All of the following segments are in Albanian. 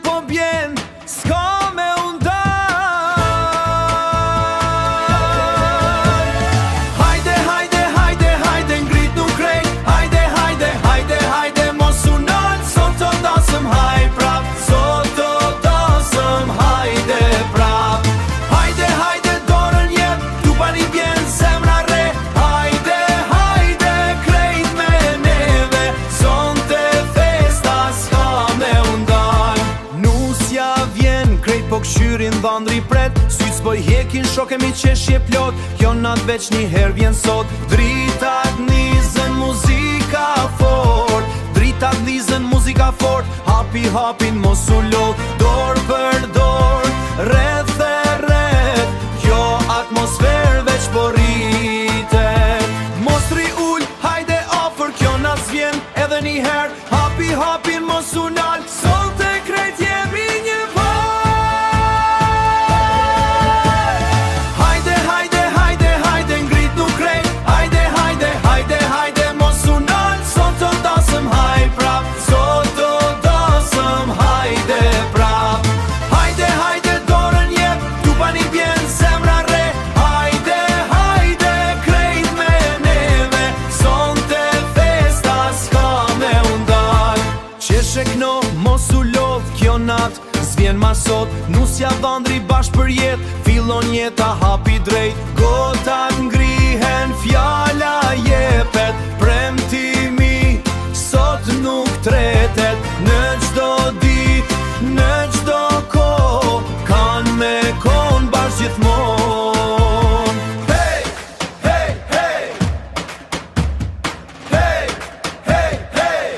po bjen, s'ka me undar. Hajde, hajde, hajde, hajde, ngrit nuk krejt. Hajde, hajde, hajde, hajde, mos u nal. Sot të dasëm, haj prap. Sot të dasëm, hajde prap. Hajde, hajde, dorën jep, tu pa një bjen zemra re. Hajde, hajde, krejt me neve. Sonte festa s'ka me undar. Nusja vjen, krejt po këshyrin dhandri pret. Syt s'po i hekin shok e mi qeshje plot. Kjo nat veç një her vjen sot. Dritat nizën muzika fort. Dritat nizën muzika fort. Hapi hapin mos u lot. Dor për dor, rreth e rreth. Kjo atmosfer veç po rritet. Mos ri ull, hajde afer. Kjo nat s'vjen edhe një her. Hapi hapin mos u nal. Sot e krejt jemi një par. Hajde, hajde, hajde, hajde, ngrit nuk krejt. Hajde, hajde, hajde, hajde, mos u nal. Sot të dasëm, haj prap. Sot të dasëm, hajde prap. Hajde, hajde, dorën jep, tu pa një bjen zemra re. Hajde, hajde, krejt me neve. Sonte festa s'ka me undar. Qeshe kno, mos u lodh, kjo nat s'vjen ma sot. Nusja dhandri bashk për jet, fillon jeta hapi drejt. Gotat ngrihen, fjala jepet. Premtimi, sot nuk tretet. Në gjdo dit, në gjdo ko, kan me kon bashk gjithmon. Hey, hey, hey. Hey, hey, hey.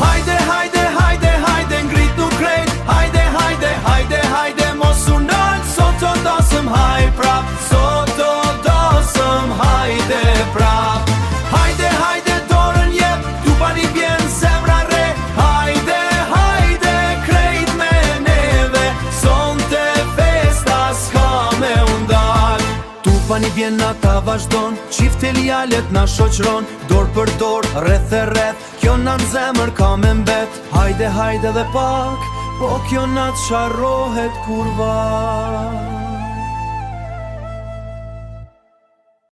Hajde, hajde, hajde, hajde, ngrit nuk krejt. Hajde, hajde, hajde, hajde, mos u nal. Sot të dasëm, haj prap. Sot të dasëm, hajde prap. Hajde, hajde, dorën jep, tu pa një bjen zemra re. Hajde, hajde, krejt me neve. Sonte festa s'ka me undar. Tu pa një bjen ata vazhdon, qifte ljalet na shoqron. Dor për dor, rreth e rreth, kjo nat zemër ka me mbet. Hajde, hajde dhe pak, po kjo nat sharrohet kur va.